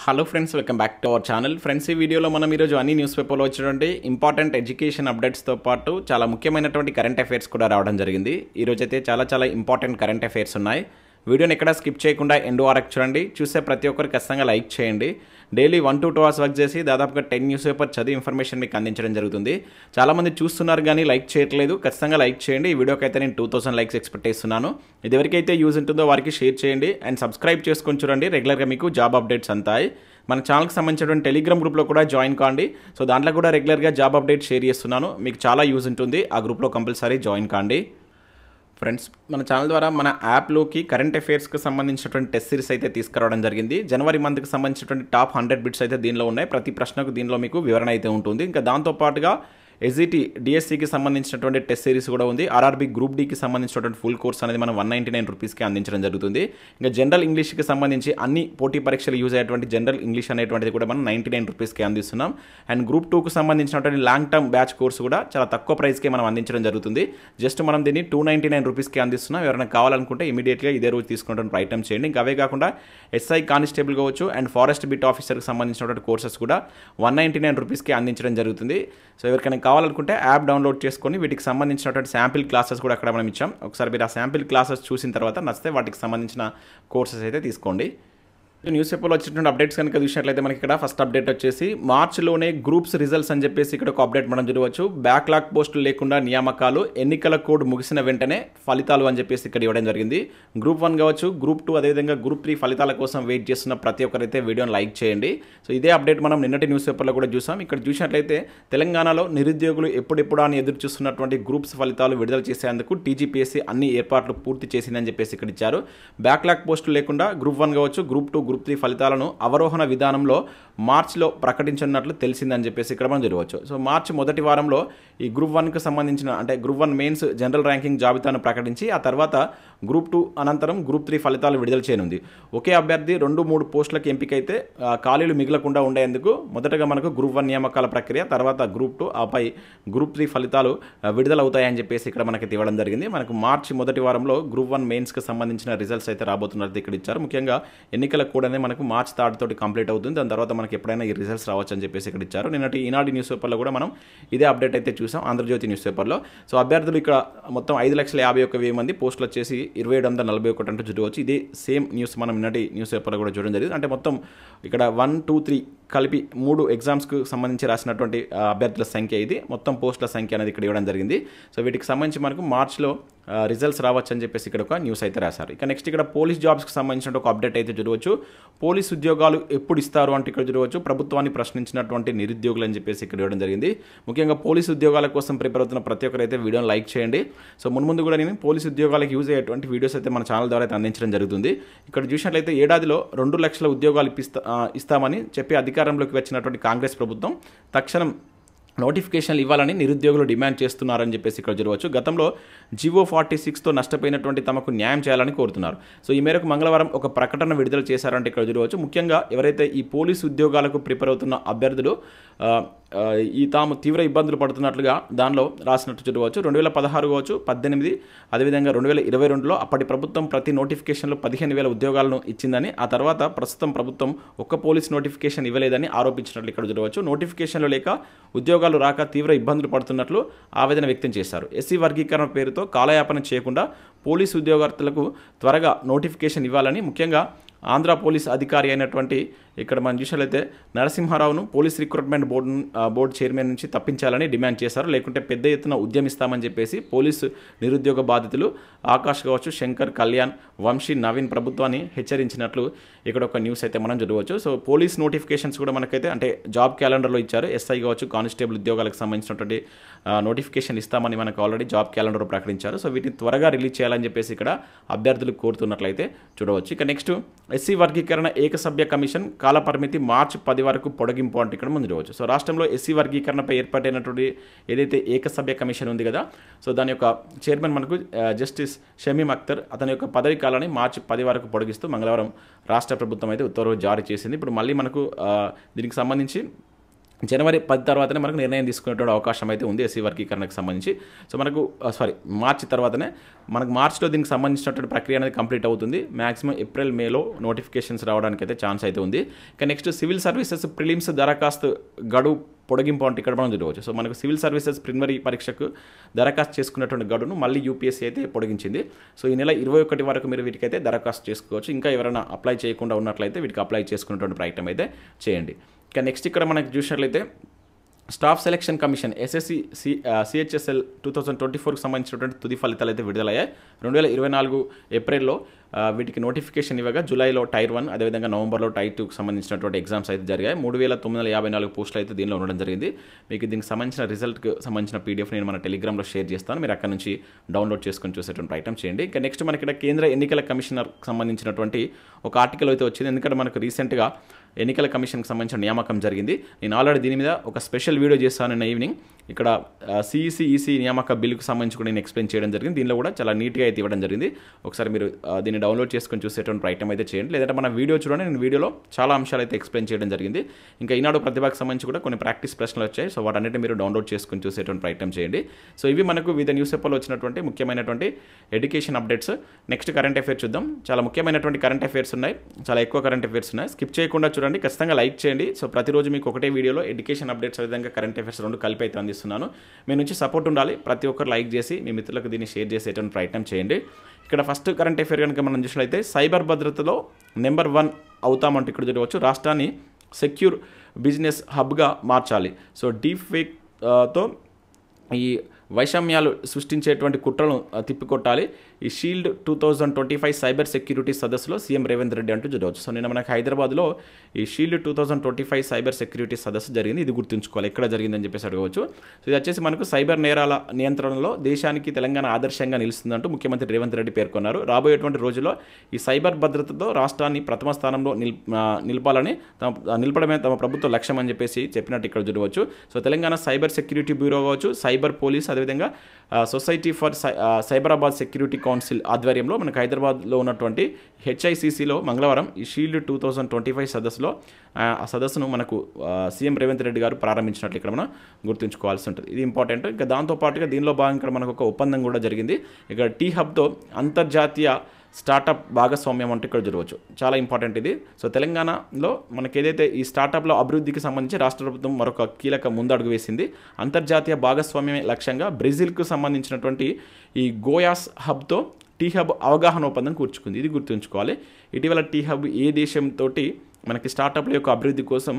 Hello friends, welcome back to our channel. Friends, ఈ వీడియోలో మనం ఈరోజు అన్ని న్యూస్ పేపర్లో వచ్చినటువంటి ఇంపార్టెంట్ ఎడ్యుకేషన్ అప్డేట్స్తో పాటు చాలా ముఖ్యమైనటువంటి కరెంట్ అఫైర్స్ కూడా రావడం జరిగింది. ఈరోజు అయితే చాలా ఇంపార్టెంట్ కరెంట్ అఫైర్స్ ఉన్నాయి. వీడియోని ఎక్కడ స్కిప్ చేయకుండా ఎండ్ వరకు చూడండి. చూసే ప్రతి ఒక్కరు ఖచ్చితంగా లైక్ చేయండి. డైలీ 1 to 2 hours వర్క్ చేసి దాదాపుగా 10 న్యూస్ పేపర్ చదివి ఇన్ఫర్మేషన్ మీకు అందించడం జరుగుతుంది. చాలామంది చూస్తున్నారు కానీ లైక్ చేయట్లేదు. ఖచ్చితంగా లైక్ చేయండి. ఈ వీడియోకి అయితే నేను 2000 లైక్స్ ఎక్స్పెక్ట్ చేస్తున్నాను. ఇది ఎవరికైతే యూజ్ ఉంటుందో వారికి షేర్ చేయండి అండ్ సబ్స్క్రైబ్ చేసుకొని చూడండి. రెగ్యులర్గా మీకు జాబ్ అప్డేట్స్ అంతాయి. మన ఛానల్కి సంబంధించినటువంటి టెలిగ్రామ్ గ్రూప్లో కూడా జాయిన్ కాండి. సో దాంట్లో కూడా రెగ్యులర్గా జాబ్ అప్డేట్ షేర్ చేస్తున్నాను. మీకు చాలా యూజ్ ఉంటుంది. ఆ గ్రూప్లో కంపల్సరీ జాయిన్ కాండి. ఫ్రెండ్స్, మన ఛానల్ ద్వారా మన యాప్లోకి కరెంట్ అఫైర్స్కి సంబంధించినటువంటి టెస్ట్ సిరీస్ అయితే తీసుకురావడం జరిగింది. జనవరి మంత్కి సంబంధించినటువంటి టాప్ 100 బిట్స్ అయితే దీనిలో ఉన్నాయి. ప్రతి ప్రశ్నకు దీనిలో మీకు వివరణ అయితే ఉంటుంది. ఇంకా దాంతోపాటుగా ఎస్జిటి డిఎస్సికి సంబంధించినటువంటి టెస్ట్ సిరీస్ కూడా ఉంది. ఆర్ఆర్బీ గ్రూప్ డికి సంబంధించినటువంటి ఫుల్ కోర్స్ అనేది మనం 199 రూపీస్కి అందించడం జరుగుతుంది. ఇంకా జనరల్ ఇంగ్లీష్కి సంబంధించి అన్ని పోటీ పరీక్షలు యూజ్ అయ్యేటువంటి జనరల్ ఇంగ్లీష్ అనేటువంటిది కూడా మనం 99 రూపీస్కి అందిస్తున్నాం. అండ్ గ్రూప్ 2కు సంబంధించినటువంటి లాంగ్ టర్మ్ బ్యాచ్ కోర్స్ కూడా చాలా తక్కువ ప్రైస్కే మనం అందించడం జరుగుతుంది. జస్ట్ మనం దీన్ని 299 రూపీస్కి అందిస్తున్నాం. ఎవరైనా కావాలనుకుంటే ఇమీడియట్గా ఇదే రోజు తీసుకున్నటువంటి ప్రయత్నం చేయండి. ఇంకా అవే కాకుండా ఎస్ఐ కానిస్టేబుల్ కావచ్చు అండ్ ఫారెస్ట్ బిట్ ఆఫీసర్కి సంబంధించినటువంటి కోర్సెస్ కూడా 199 రూపీస్కి అందించడం జరుగుతుంది. సో ఎవరికైనా కావాలనుకుంటే యాప్ డౌన్లోడ్ చేసుకొని వీటికి సంబంధించినటువంటి శాంపిల్ క్లాసెస్ కూడా అక్కడ మనం ఇచ్చాం. ఒకసారి మీరు ఆ శాంపిల్ క్లాసెస్ చూసిన తర్వాత నచ్చితే వాటికి సంబంధించిన కోర్సెస్ అయితే తీసుకోండి. న్యూస్ పేపర్లో వచ్చినటువంటి అప్డేట్స్ కనుక చూసినట్లయితే మనకి ఇక్కడ ఫస్ట్ అప్డేట్ వచ్చేసి మార్చిలోనే గ్రూప్స్ రిజల్ట్స్ అని చెప్పేసి ఇక్కడ ఒక అప్డేట్ మనం చూడవచ్చు. బ్యాక్లాగ్ పోస్టులు లేకుండా నియామకాలు, ఎన్నికల కోడ్ ముగిసిన వెంటనే ఫలితాలు అని చెప్పేసి ఇక్కడ ఇవ్వడం జరిగింది. గ్రూప్ 1 కావచ్చు, గ్రూప్ 2 అదేవిధంగా గ్రూప్ 3 ఫలితాల కోసం వెయిట్ చేస్తున్న ప్రతి ఒక్కరైతే వీడియోని లైక్ చేయండి. సో ఇదే అప్డేట్ మనం నిన్నటి న్యూస్ పేపర్లో కూడా చూసాం. ఇక్కడ చూసినట్లయితే తెలంగాణలో నిరుద్యోగులు ఎప్పుడెప్పుడు అని ఎదురు చూస్తున్నటువంటి గ్రూప్స్ ఫలితాలు విడుదల చేసేందుకు టీజీపీఎస్సీ అన్ని ఏర్పాట్లు పూర్తి చేసిందని చెప్పేసి ఇక్కడ ఇచ్చారు. బ్యాక్లాగ్ పోస్టులు లేకుండా గ్రూప్ 1 కావచ్చు, గ్రూప్ 2, గ్రూప్ 3 ఫలితాలను అవరోహణ విధానంలో మార్చిలో ప్రకటించనున్నట్లు తెలిసిందని చెప్పేసి ఇక్కడ మనం చూడవచ్చు. సో మార్చి మొదటి వారంలో ఈ గ్రూప్ 1కి సంబంధించిన అంటే గ్రూప్ 1 మెయిన్స్ జనరల్ ర్యాంకింగ్ జాబితాను ప్రకటించి ఆ తర్వాత గ్రూప్ 2 అనంతరం గ్రూప్ 3 ఫలితాలు విడుదల చేయనుంది. ఒకే అభ్యర్థి 2-3 పోస్టులకు ఎంపికైతే ఖాళీలు మిగలకుండా ఉండేందుకు మొదటగా మనకు గ్రూప్ 1 నియామకాల ప్రక్రియ, తర్వాత గ్రూప్ 2, ఆపై గ్రూప్ 3 ఫలితాలు విడుదలవుతాయని చెప్పేసి ఇక్కడ మనకి ఇవ్వడం జరిగింది. మనకు మార్చి మొదటి వారంలో గ్రూప్ 1 మెయిన్స్కి సంబంధించిన రిజల్ట్స్ అయితే రాబోతున్నట్టు ఇక్కడ ఇచ్చారు. ముఖ్యంగా ఎన్నికల కోడ్ అనేది మనకు మార్చి 3 తోటి కంప్లీట్ అవుతుంది. దాని తర్వాత మనకి ఎప్పుడైనా ఈ రిజల్ట్స్ రావచ్చు అని చెప్పేసి ఇక్కడ ఇచ్చారు. నిన్నటి ఈనాడు న్యూస్ పేపర్లో కూడా మనం ఇదే అప్డేట్ అయితే చూసాం, ఆంధ్రజ్యోతి న్యూస్ పేపర్లో. సో అభ్యర్థులు ఇక్కడ మొత్తం 5,51,000 మంది, పోస్టులు వచ్చేసి 2741 అంటూ చూడవచ్చు. ఇదే సేమ్ న్యూస్ మనం నిన్నటి న్యూస్ పేపర్లో కూడా చూడడం జరిగింది. అంటే మొత్తం ఇక్కడ 1, 2, 3 కలిపి 3 ఎగ్జామ్స్కు సంబంధించి రాసినటువంటి అభ్యర్థుల సంఖ్య ఇది. మొత్తం పోస్టుల సంఖ్య అనేది ఇక్కడ ఇవ్వడం జరిగింది. సో వీటికి సంబంధించి మనకు మార్చిలో రిజల్ట్స్ రావచ్చు అని చెప్పేసి ఇక్కడ ఒక న్యూస్ అయితే రాశారు. ఇక నెక్స్ట్ ఇక్కడ పోలీస్ జాబ్స్కి సంబంధించిన ఒక అప్డేట్ అయితే చూడవచ్చు. పోలీస్ ఉద్యోగాలు ఎప్పుడు ఇస్తారు అంటే ఇక్కడ చూడవచ్చు. ప్రభుత్వాన్ని ప్రశ్నించినటువంటి నిరుద్యోగులు అని చెప్పేసి ఇక్కడ ఇవ్వడం జరిగింది. ముఖ్యంగా పోలీస్ ఉద్యోగాల కోసం ప్రిపేర్ అవుతున్న ప్రతి ఒక్కరైతే వీడియోని లైక్ చేయండి. సో ముందు కూడా నేను పోలీస్ ఉద్యోగాలకు యూజ్ అయ్యేటువంటి వీడియోస్ అయితే మన ఛానల్ ద్వారా అయితే అందించడం జరుగుతుంది. ఇక్కడ చూసినట్లయితే ఏడాదిలో 2 లక్షల ఉద్యోగాలు ఇస్తామని చెప్పి అధికారంలోకి వచ్చినటువంటి కాంగ్రెస్ ప్రభుత్వం తక్షణం నోటిఫికేషన్లు ఇవ్వాలని నిరుద్యోగులు డిమాండ్ చేస్తున్నారని చెప్పేసి ఇక్కడ చూడవచ్చు. గతంలో జివో 46తో నష్టపోయినటువంటి తమకు న్యాయం చేయాలని కోరుతున్నారు. సో ఈ మేరకు మంగళవారం ఒక ప్రకటన విడుదల చేశారంటే ఇక్కడ చూడవచ్చు. ముఖ్యంగా ఎవరైతే ఈ పోలీసు ఉద్యోగాలకు ప్రిపేర్ అవుతున్న అభ్యర్థులు తాము తీవ్ర ఇబ్బందులు పడుతున్నట్లుగా దానిలో రాసినట్టు చూడవచ్చు. 2016 కావచ్చు, 18, అదేవిధంగా 2022లో అప్పటి ప్రభుత్వం ప్రతి నోటిఫికేషన్లో 15,000 ఉద్యోగాలను ఇచ్చిందని, ఆ తర్వాత ప్రస్తుతం ప్రభుత్వం ఒక్క పోలీస్ నోటిఫికేషన్ ఇవ్వలేదని ఆరోపించినట్లు ఇక్కడ చూడవచ్చు. నోటిఫికేషన్లు లేక ఉద్యోగాలు రాక తీవ్ర ఇబ్బందులు పడుతున్నట్లు ఆవేదన వ్యక్తం చేశారు. ఎస్సీ వర్గీకరణ పేరుతో కాలయాపన చేయకుండా పోలీసు ఉద్యోగార్థులకు త్వరగా నోటిఫికేషన్ ఇవ్వాలని ముఖ్యంగా ఆంధ్ర పోలీస్ అధికారి అయినటువంటి ఇక్కడ మనం చూసినట్లయితే నరసింహారావును పోలీస్ రిక్రూట్మెంట్ బోర్డు చైర్మన్ నుంచి తప్పించాలని డిమాండ్ చేశారు. లేకుంటే పెద్ద ఎత్తున ఉద్యమిస్తామని చెప్పేసి పోలీసు నిరుద్యోగ బాధితులు ఆకాష్ కావచ్చు, శంకర్, కళ్యాణ్, వంశీ, నవీన్ ప్రభుత్వాన్ని హెచ్చరించినట్లు ఇక్కడ ఒక న్యూస్ అయితే మనం చదవచ్చు. సో పోలీస్ నోటిఫికేషన్స్ కూడా మనకైతే అంటే జాబ్ క్యాలెండర్లో ఇచ్చారు. ఎస్ఐ కావచ్చు, కానిస్టేబుల్ ఉద్యోగాలకు సంబంధించినటువంటి నోటిఫికేషన్ ఇస్తామని మనకు ఆల్రెడీ జాబ్ క్యాలెండర్ ప్రకటించారు. సో వీటిని త్వరగా రిలీజ్ చేయాలని చెప్పేసి ఇక్కడ అభ్యర్థులు కోరుతున్నట్లయితే చూడవచ్చు. ఇక నెక్స్ట్ ఎస్సీ వర్గీకరణ ఏకసభ్య కమిషన్ కాలపరిమితి మార్చి 10 వరకు పొడిగింపు అంటే ఇక్కడ ముందు చూడవచ్చు. సో రాష్ట్రంలో ఎస్సీ వర్గీకరణపై ఏర్పాటైనటువంటి ఏదైతే ఏకసభ్య కమిషన్ ఉంది కదా, సో దాని యొక్క చైర్మన్ మనకు జస్టిస్ షమీమ్ అఖ్తర్, అతని యొక్క పదవి కాలాన్ని మార్చి 10 వరకు పొడిగిస్తూ మంగళవారం రాష్ట్ర ప్రభుత్వం అయితే ఉత్తర్వులు జారీ చేసింది. ఇప్పుడు మళ్ళీ మనకు దీనికి సంబంధించి జనవరి 10 తర్వాతనే మనకు నిర్ణయం తీసుకునేటువంటి అవకాశం అయితే ఉంది ఎస్సీ వర్గీకరణకు సంబంధించి. సో మనకు మార్చి తర్వాతనే మనకు మార్చిలో దీనికి సంబంధించినటువంటి ప్రక్రియ అనేది కంప్లీట్ అవుతుంది. మ్యాక్సిమం ఏప్రిల్ మేలో నోటిఫికేషన్స్ రావడానికి అయితే ఛాన్స్ అయితే ఉంది. ఇక నెక్స్ట్ సివిల్ సర్వీసెస్ ప్రిలిమ్స్ దరఖాస్తు గడువు పొడిగింపు అంటే ఇక్కడ మనం చూడవచ్చు. సో మనకు సివిల్ సర్వీసెస్ ప్రిలిమినరీ పరీక్షకు దరఖాస్తు చేసుకున్నటువంటి గడువును మళ్ళీ యూపీఎస్సీ అయితే పొడిగించింది. సో ఈ నెల 21 వరకు మీరు వీటికైతే దరఖాస్తు చేసుకోవచ్చు. ఇంకా ఎవరైనా అప్లై చేయకుండా ఉన్నట్లయితే వీటికి అప్లై చేసుకున్నటువంటి ప్రయత్నం అయితే చేయండి. ఇక నెక్స్ట్ ఇక్కడ మనకు చూసినట్లయితే staff selection commission SSC CHSL 2024కి సంబంధించినటువంటి తుది ఫలితాలు అయితే విడుదలయ్యాయి. 2024 ఏప్రిల్లో వీటికి నోటిఫికేషన్ ఇవ్వగా జూలైలో టైర్ 1 అదేవిధంగా నవంబర్లో టైర్ 2కి సంబంధించినటువంటి ఎగ్జామ్స్ అయితే జరిగాయి. 3954 పోస్టులు అయితే దీనిలో ఉండడం జరిగింది. మీకు దీనికి సంబంధించిన రిజల్ట్కి సంబంధించిన పీడిఎఫ్ నేను మన టెలిగ్రామ్లో షేర్ చేస్తాను. మీరు అక్కడ నుంచి డౌన్లోడ్ చేసుకొని చూసేటువంటి ప్రయత్నం చేయండి. ఇక నెక్స్ట్ మనకి ఇక్కడ కేంద్ర ఎన్నికల కమిషనర్కి సంబంధించినటువంటి ఒక ఆర్టికల్ అయితే వచ్చింది. ఎందుకంటే మనకు రీసెంట్గా ఎన్నికల కమిషన్కి సంబంధించిన నియామకం జరిగింది. నేను ఆల్రెడీ దీని మీద ఒక స్పెషల్ వీడియో చేస్తాను నిన్న ఈవినింగ్. ఇక్కడ సిఈసి ఈసీ నియామక బిల్లుకు సంబంధించి కూడా నేను ఎక్స్ప్లెయిన్ చేయడం జరిగింది. దీనిలో కూడా చాలా నీట్గా అయితే ఇవ్వడం జరిగింది. ఒకసారి మీరు దీన్ని డౌన్లోడ్ చేసుకొని చూసేటువంటి ప్రయత్నం అయితే చేయండి. లేదంటే మన వీడియో చూడండి, నేను వీడియోలో చాలా అంశాలు అయితే ఎక్స్ప్లెయిన్ చేయడం జరిగింది. ఇంకా ఈనాడు ప్రతిభకు సంబంధించి కూడా కొన్ని ప్రాక్టీస్ ప్రశ్నలు వచ్చాయి. సో వాటన్నిటిని మీరు డౌన్లోడ్ చేసుకొని చూసేటువంటి ప్రయత్నం చేయండి. సో ఇవి మనకు వివిధ న్యూస్ పేపర్లో వచ్చినటువంటి ముఖ్యమైనటువంటి education updates. Next current affairs చూద్దాం. చాలా ముఖ్యమైనటువంటి కరెంట్ అఫైర్స్ ఉన్నాయి, చాలా ఎక్కువ కరెంట్ అఫైర్స్ ఉన్నాయి. స్కిప్ చేయకుండా చూడండి, ఖచ్చితంగా లైక్ చేయండి. సో ప్రతిరోజు మీకు ఒకటే వీడియోలో ఎడ్యుకేషన్ అప్డేట్స్ విధంగా కరెంట్ అఫైర్స్ రెండు కలిపి అయితే అందిస్తున్నాను. మీ నుంచి సపోర్ట్ ఉండాలి. ప్రతి ఒక్కరు లైక్ చేసి మీ మిత్రులకు దీన్ని షేర్ చేసేటువంటి ప్రయత్నం చేయండి. ఇక్కడ ఫస్ట్ కరెంట్ అఫైర్ కనుక మనం చూసినట్లయితే సైబర్ భద్రతలో నెంబర్ 1 అవుతామంటే ఇక్కడ చూడవచ్చు. రాష్ట్రాన్ని సెక్యూర్ బిజినెస్ హబ్గా మార్చాలి. సో డీప్ ఫేక్తో ఈ వైషమ్యాలు సృష్టించేటువంటి కుట్రలను తిప్పికొట్టాలి. ఈ షీల్డ్ 2025 సైబర్ సెక్యూరిటీ సదస్సులో సీఎం రేవంత్ రెడ్డి అంటూ చూడవచ్చు. సో నిన్న మనకు హైదరాబాద్లో ఈ షీల్డ్ 2025 సైబర్ సెక్యూరిటీ సదస్సు జరిగింది. ఇది గుర్తుంచుకోవాలి, ఎక్కడ జరిగిందని చెప్పేసి అడగవచ్చు. సో ఇది వచ్చేసి మనకు సైబర్ నేరాల నియంత్రణలో దేశానికి తెలంగాణ ఆదర్శంగా నిలుస్తుందంటూ ముఖ్యమంత్రి రేవంత్ రెడ్డి పేర్కొన్నారు. రాబోయేటువంటి రోజుల్లో ఈ సైబర్ భద్రతతో రాష్ట్రాన్ని ప్రథమ స్థానంలో నిలపడమే తమ ప్రభుత్వ లక్ష్యం అని చెప్పేసి చెప్పినట్టు ఇక్కడ చూడవచ్చు. So Telangana cyber security bureau కావచ్చు, సైబర్ పోలీస్, అదేవిధంగా society for Cyberabad security council ఆధ్వర్యంలో మనకు హైదరాబాద్లో ఉన్నటువంటి హెచ్ఐసిసిలో మంగళవారం ఈ షీల్డ్ 2025 సదస్సును మనకు సీఎం రేవంత్ రెడ్డి గారు ప్రారంభించినట్లు ఇక్కడ మనం గుర్తుంచుకోవాల్సి ఉంటుంది. ఇది ఇంపార్టెంట్. ఇంకా దాంతోపాటుగా దీనిలో భాగంగా ఇక్కడ మనకు ఒక ఒప్పందం కూడా జరిగింది. ఇక్కడ టీ హబ్తో అంతర్జాతీయ స్టార్టప్ భాగస్వామ్యం అంటే ఇక్కడ చూడవచ్చు. చాలా ఇంపార్టెంట్ ఇది. సో తెలంగాణలో మనకి ఏదైతే ఈ స్టార్టప్ల అభివృద్ధికి సంబంధించి రాష్ట్ర ప్రభుత్వం మరొక కీలక ముందడుగు వేసింది. అంతర్జాతీయ భాగస్వామ్యమే లక్ష్యంగా బ్రెజిల్కు సంబంధించినటువంటి ఈ గోయాస్ హబ్తో టీ హబ్ అవగాహన ఒప్పందం కూర్చుకుంది. ఇది గుర్తుంచుకోవాలి. ఇటీవల టీ హబ్ ఏ దేశంతో మనకి స్టార్టప్ల యొక్క అభివృద్ధి కోసం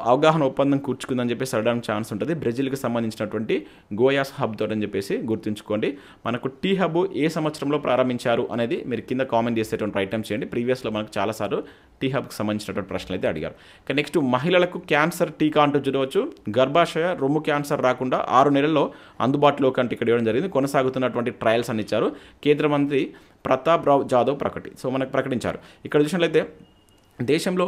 అవగాహన ఒప్పందం కూర్చుకుందని చెప్పేసి అడగడానికి ఛాన్స్ ఉంటుంది. బ్రెజిల్కి సంబంధించినటువంటి గోయాస్ హబ్ తోటి అని చెప్పేసి గుర్తుంచుకోండి. మనకు టీ హబ్ ఏ సంవత్సరంలో ప్రారంభించారు అనేది మీరు కింద కామెంట్ చేసేటువంటి ప్రయత్నం చేయండి. ప్రీవియస్లో మనకు చాలాసార్లు టీ హబ్కి సంబంధించినటువంటి ప్రశ్నలు అయితే అడిగారు. ఇక నెక్స్ట్ మహిళలకు క్యాన్సర్ టీకా అంటూ చూడవచ్చు. గర్భాశయ రొమ్ము క్యాన్సర్ రాకుండా 6 నెలల్లో అందుబాటులోకి అంటే ఇక్కడ ఇవ్వడం జరిగింది. కొనసాగుతున్నటువంటి ట్రయల్స్ అని ఇచ్చారు. కేంద్ర మంత్రి ప్రతాప్ రావ్ జాదవ్ మనకు ప్రకటించారు. ఇక్కడ చూసినట్లయితే దేశంలో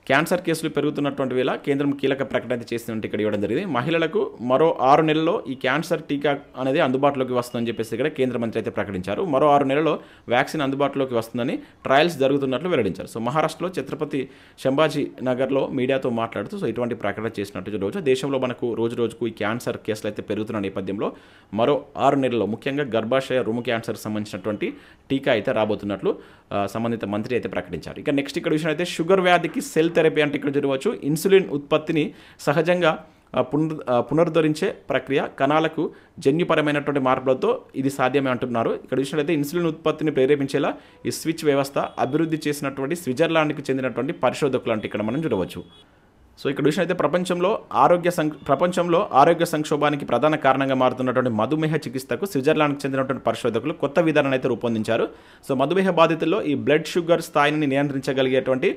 క్యాన్సర్ కేసులు పెరుగుతున్నటువంటి వేళ కేంద్రం కీలక ప్రకటన చేసినట్టు ఇక్కడ ఇవ్వడం జరిగింది. మహిళలకు మరో 6 నెలల్లో ఈ క్యాన్సర్ టీకా అనేది అందుబాటులోకి వస్తుందని చెప్పేసి ఇక్కడ కేంద్ర మంత్రి అయితే ప్రకటించారు. మరో 6 నెలల్లో వ్యాక్సిన్ అందుబాటులోకి వస్తుందని ట్రయల్స్ జరుగుతున్నట్లు వెల్లడించారు. సో మహారాష్ట్రలో ఛత్రపతి సంభాజీ నగర్లో మీడియాతో మాట్లాడుతూ సో ఇటువంటి ప్రకటన చేసినట్టు చూడవచ్చు. దేశంలో మనకు రోజుకు ఈ క్యాన్సర్ కేసులు అయితే పెరుగుతున్న నేపథ్యంలో మరో 6 నెలల్లో ముఖ్యంగా గర్భాశయ రొమ్ము క్యాన్సర్ సంబంధించినటువంటి టీకా అయితే రాబోతున్నట్లు సంబంధిత మంత్రి అయితే ప్రకటించారు. ఇక నెక్స్ట్ ఇక్కడ విషయం అయితే షుగర్ వ్యాధికి సెల్ థెరపీ అంటే ఇక్కడ చూడవచ్చు. ఇన్సులిన్ ఉత్పత్తిని సహజంగా పునరుద్ధరించే ప్రక్రియ కణాలకు జన్యుపరమైనటువంటి మార్పులతో ఇది సాధ్యమే అంటున్నారు. ఇక్కడ చూసినట్లయితే ఇన్సులిన్ ఉత్పత్తిని ప్రేరేపించేలా ఈ స్విచ్ వ్యవస్థ అభివృద్ధి చేసినటువంటి స్విట్జర్లాండ్కి చెందినటువంటి పరిశోధకులు అంటే ఇక్కడ మనం చూడవచ్చు. సో ఇక్కడ చూసినట్లయితే ప్రపంచంలో ఆరోగ్య సంక్షోభానికి ప్రధాన కారణంగా మారుతున్నటువంటి మధుమేహ చికిత్సకు స్విట్జర్లాండ్కి చెందినటువంటి పరిశోధకులు కొత్త విధానాన్ని అయితే రూపొందించారు. సో మధుమేహ బాధితుల్లో ఈ బ్లడ్ షుగర్ స్థాయిని నియంత్రించగలిగేటువంటి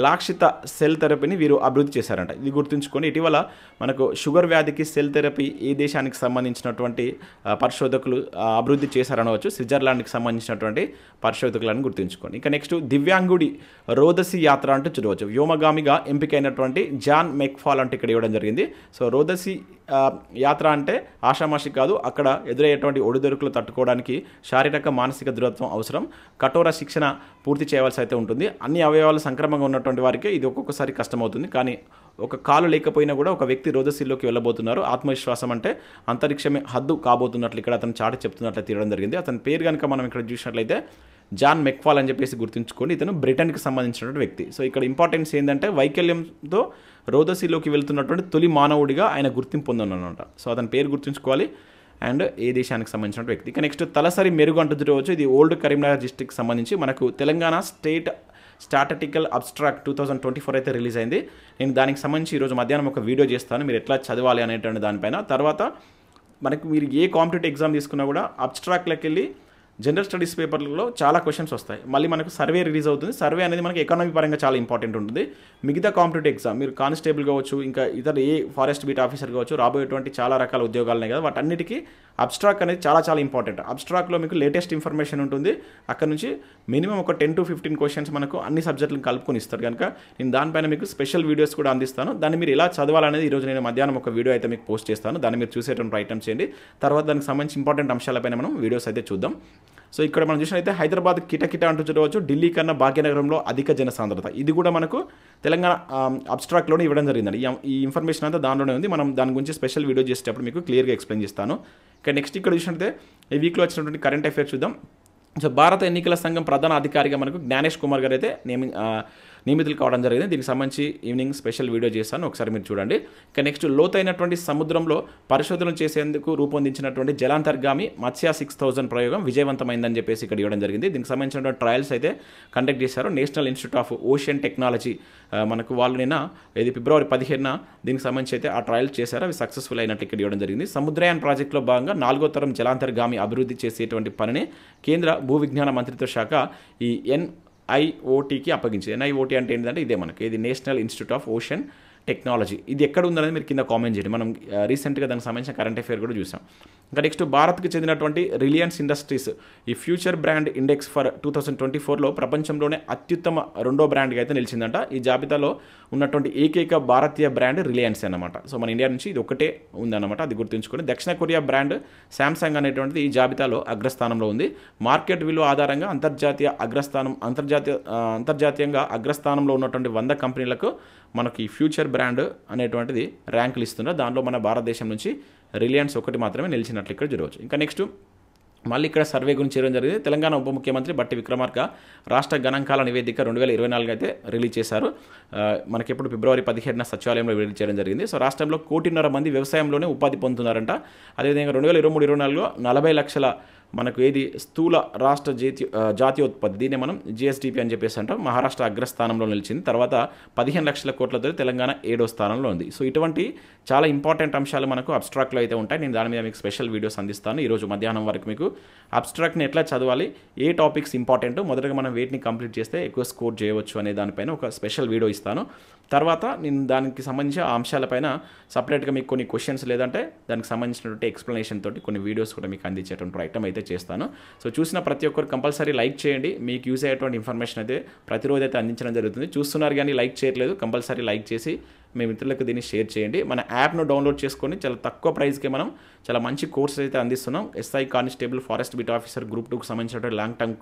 లాక్షిత సెల్ థెరపీని వీరు అభివృద్ధి చేశారంట. ఇది గుర్తుంచుకొని ఇటీవల మనకు షుగర్ వ్యాధికి సెల్ థెరపీ ఏ దేశానికి సంబంధించినటువంటి పరిశోధకులు అభివృద్ధి చేశారనవచ్చు. స్విట్జర్లాండ్కి సంబంధించినటువంటి పరిశోధకులను గుర్తుంచుకోండి. ఇక నెక్స్ట్ దివ్యాంగుడి రోదసి యాత్ర అంటూ చూడవచ్చు. వ్యోమగామిగా ఎంపికైనటువంటి జాన్ మెక్ఫాల్ అంటే ఇక్కడ ఇవ్వడం జరిగింది. సో రోదసి యాత్ర అంటే ఆషామాషి కాదు, అక్కడ ఎదురయ్యేటువంటి ఒడిదొడుకులు తట్టుకోవడానికి శారీరక మానసిక దృఢత్వం అవసరం, కఠోర శిక్షణ పూర్తి చేయవలసి అయితే ఉంటుంది. అన్ని అవయవాలు సంక్రమంగా ఉన్నటువంటి వారికి ఇది ఒక్కొక్కసారి కష్టమవుతుంది, కానీ ఒక కాలు లేకపోయినా కూడా ఒక వ్యక్తి రోదసిలోకి వెళ్ళబోతున్నారు. ఆత్మవిశ్వాసం అంటే అంతరిక్షమే హద్దు కాబోతున్నట్లు ఇక్కడ అతను చాటి చెప్తున్నట్లు తీయడం జరిగింది. అతని పేరు కనుక మనం ఇక్కడ చూసినట్లయితే జాన్ మెక్ఫాల్ అని చెప్పేసి గుర్తుంచుకోండి. ఇతను బ్రిటన్కి సంబంధించినటువంటి వ్యక్తి. సో ఇక్కడ ఇంపార్టెన్స్ ఏంటంటే వైకల్యంతో రోదసిలోకి వెళ్తున్నటువంటి తొలి మానవుడిగా ఆయన గుర్తింపు పొందనమాట. సో అతని పేరు గుర్తుంచుకోవాలి అండ్ ఏ దేశానికి సంబంధించిన వ్యక్తి. ఇక నెక్స్ట్ తలసరి మెరుగు అంటూ చూడవచ్చు. ఇది ఓల్డ్ కరీంనగర్ డిస్ట్రిక్ట్ సంబంధించి మనకు తెలంగాణ స్టేట్ స్టాటిస్టికల్ అబ్స్ట్రాక్ట్ 2024 అయితే రిలీజ్ అయింది. నేను దానికి సంబంధించి ఈరోజు మధ్యాహ్నం ఒక వీడియో చేస్తాను, మీరు ఎట్లా చదవాలి అనేటువంటి దానిపైన. తర్వాత మనకు మీరు ఏ కాంపిటేటివ్ ఎగ్జామ్ తీసుకున్నా కూడా అబ్స్ట్రాక్ట్లోకి వెళ్ళి జనరల్ స్టడీస్ పేపర్లలో చాలా క్వశ్చన్స్ వస్తాయి. మళ్ళీ మనకు సర్వే రిలీజ్ అవుతుంది. సర్వే అనేది మనకి ఎకానమీ పరంగా చాలా ఇంపార్టెంట్ ఉంటుంది. మిగతా కాంపిటేటివ్ ఎగ్జామ్ మీరు కానిస్టేబుల్ కావచ్చు, ఇంకా ఇతర ఏ ఫారెస్ట్ బీట్ ఆఫీసర్ కావచ్చు, రాబోయేటువంటి చాలా రకాల ఉద్యోగాలు ఉన్నాయి కదా, వాటన్నిటికీ అబ్స్ట్రాక్ట్ అనేది చాలా చాలా ఇంపార్టెంట్. అబ్స్ట్రాక్ట్లో మీకు లేటెస్ట్ ఇన్ఫర్మేషన్ ఉంటుంది. అక్కడ నుంచి మినిమం ఒక 10 to 15 క్వశ్చన్స్ మనకు అన్ని సబ్జెక్టులను కలుపుకొని ఇస్తారు కనుక నేను దానిపైన మీకు స్పెషల్ వీడియోస్ కూడా అందిస్తాను. దాన్ని మీరు ఎలా చదవాలనేది ఈరోజు నేను మధ్యాహ్నం ఒక వీడియో అయితే మీకు పోస్ట్ చేస్తాను. దాన్ని మీరు చూసేటువంటి ప్రయత్నం చేయండి. తర్వాత దానికి సంబంధించి ఇంపార్టెంట్ అంశాలపైన మనం వీడియోస్ అయితే చూద్దాం. సో ఇక్కడ మనం చూసినట్లయితే హైదరాబాద్ కిటకిట అంటూ చూడవచ్చు. ఢిల్లీ కన్నా భాగ్యనగరంలో అధిక జనసాంద్రత. ఇది కూడా మనకు తెలంగాణ అబ్స్ట్రాక్ట్లోనే ఇవ్వడం జరిగిందండి. ఈ ఇన్ఫర్మేషన్ అంతా దానిలోనే ఉంది. మనం దాని గురించి స్పెషల్ వీడియో చేసేటప్పుడు మీకు క్లియర్గా ఎక్స్ప్లెయిన్ చేస్తాను. ఇక నెక్స్ట్ ఇక్కడ చూసినట్లయితే ఈ వీక్లో వచ్చినటువంటి కరెంట్ అఫైర్స్ చూద్దాం. సో భారత ఎన్నికల సంఘం ప్రధాన అధికారిగా మనకు జ్ఞానేష్ కుమార్ గారు అయితే నియమితులు కావడం జరిగింది. దీనికి సంబంధించి ఈవినింగ్ స్పెషల్ వీడియో చేస్తాను, ఒకసారి మీరు చూడండి. ఇక నెక్స్ట్ లోతైనటువంటి సముద్రంలో పరిశోధనలు చేసేందుకు రూపొందించినటువంటి జలాంతర్గామి మత్స్య 6000 ప్రయోగం విజయవంతమైందని చెప్పేసి ఇక్కడ ఇవ్వడం జరిగింది. దీనికి సంబంధించినటువంటి ట్రయల్స్ అయితే కండక్ట్ చేశారు. National institute of ocean technology మనకు వాళ్ళు నిన్న ఇది ఫిబ్రవరి 15న దీనికి సంబంధించి అయితే ఆ ట్రయల్స్ చేశారు. అవి సక్సెస్ఫుల్ అయినట్లు ఇక్కడ ఇవ్వడం జరిగింది. సముద్రయాన్ ప్రాజెక్టులో భాగంగా 4వ తరం జలాంతర్గామి అభివృద్ధి చేసేటువంటి పనిని కేంద్ర భూ విజ్ఞాన మంత్రిత్వ శాఖ ఈ NIOTకి అప్పగించింది. NIOT అంటే ఏంటంటే ఇదే మనకి ఇది national institute of ocean technology. ఇది ఎక్కడ ఉందనేది మీరు కింద కామెంట్ చేయండి. మనం రీసెంట్గా దానికి సంబంధించిన కరెంట్ అఫైర్ కూడా చూసాం. ఇంకా నెక్స్ట్ భారత్కి చెందినటువంటి రిలయన్స్ ఇండస్ట్రీస్ ఈ ఫ్యూచర్ బ్రాండ్ ఇండెక్స్ ఫర్ 2024లో ప్రపంచంలోనే అత్యుత్తమ 2వ బ్రాండ్గా అయితే నిలిచిందంట. ఈ జాబితాలో ఉన్నటువంటి ఏకైక భారతీయ బ్రాండ్ రిలయన్స్ అన్నమాట. సో మన ఇండియా నుంచి ఇది ఒకటే ఉందన్నమాట, అది గుర్తుంచుకొని. దక్షిణ కొరియా బ్రాండ్ శాంసంగ్ అనేటువంటిది ఈ జాబితాలో అగ్రస్థానంలో ఉంది. మార్కెట్ విలువ ఆధారంగా అంతర్జాతీయంగా అగ్రస్థానంలో ఉన్నటువంటి 100 కంపెనీలకు మనకి ఫ్యూచర్ బ్రాండ్ అనేటువంటిది ర్యాంకులు ఇస్తున్నారు. దానిలో మన భారతదేశం నుంచి రిలయన్స్ ఒకటి మాత్రమే నిలిచినట్లు ఇక్కడ చూడవచ్చు. ఇంకా నెక్స్ట్ మళ్ళీ ఇక్కడ సర్వే గురించి చేయడం జరిగింది. తెలంగాణ ఉప ముఖ్యమంత్రి బట్టి విక్రమార్క రాష్ట్ర గణాంకాల నివేదిక 2024 అయితే రిలీజ్ చేశారు. మనకి ఎప్పుడు ఫిబ్రవరి 17న సచివాలయంలో రిలీజ్ చేయడం జరిగింది. సో రాష్ట్రంలో 1.5 కోటి మంది వ్యవసాయంలోనే ఉపాధి పొందుతున్నారంట. అదేవిధంగా 2023-24లో 40 లక్షల మనకు ఏది స్థూల రాష్ట్ర జాతీయోత్పత్తి, దీన్ని మనం GSDP అని చెప్పేసి అంటాం. మహారాష్ట్ర అగ్రస్థానంలో నిలిచింది. తర్వాత 15 లక్షల కోట్లతో తెలంగాణ 7వ స్థానంలో ఉంది. సో ఇటువంటి చాలా ఇంపార్టెంట్ అంశాలు మనకు అబ్స్ట్రాక్ట్లో అయితే ఉంటాయి. నేను దాని మీద మీకు స్పెషల్ వీడియోస్ అందిస్తాను. ఈరోజు మధ్యాహ్నం వరకు మీకు అబ్స్ట్రాక్ట్ని ఎట్లా చదవాలి, ఏ టాపిక్స్ ఇంపార్టెంట్, మొదటగా మనం వేటిని కంప్లీట్ చేస్తే ఎక్కువ స్కోర్ చేయవచ్చు అనే దానిపైన ఒక స్పెషల్ వీడియో ఇస్తాను. తర్వాత నేను దానికి సంబంధించిన అంశాలపైన సపరేట్గా మీకు కొన్ని క్వశ్చన్స్ లేదంటే దానికి సంబంధించినటువంటి ఎక్స్ప్లెనేషన్ తోటి కొన్ని వీడియోస్ కూడా మీకు అందించేటువంటి ప్రయత్నం అయితే చేస్తాను. సో చూసిన ప్రతి ఒక్కరు కంపల్సరీ లైక్ చేయండి. మీకు యూజ్ అయ్యేటువంటి ఇన్ఫర్మేషన్ అయితే ప్రతిరోజు అయితే అందించడం జరుగుతుంది. చూస్తున్నారు కానీ లైక్ చేయట్లేదు, కంపల్సరీ లైక్ చేసి మీ మిత్రులకు దీన్ని షేర్ చేయండి. మన యాప్ను డౌన్లోడ్ చేసుకొని చాలా తక్కువ ప్రైస్కి మనం చాలా మంచి కోర్సెస్ అయితే అందిస్తున్నాం. SI constable, forest beat officer, group 2కి సంబంధించినటువంటి లాంగ్ టర్మ్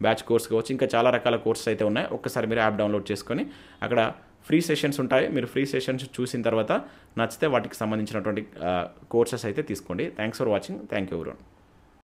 బ్యాచ్ కోర్స్ కావచ్చు, ఇంకా చాలా రకాల కోర్సెస్ అయితే ఉన్నాయి. ఒక్కసారి మీరు యాప్ డౌన్లోడ్ చేసుకొని అక్కడ ఫ్రీ సెషన్స్ ఉంటాయి. మీరు ఫ్రీ సెషన్స్ చూసిన తర్వాత నచ్చితే వాటికి సంబంధించినటువంటి కోర్సెస్ అయితే తీసుకోండి. Thanks for watching. Thank you everyone.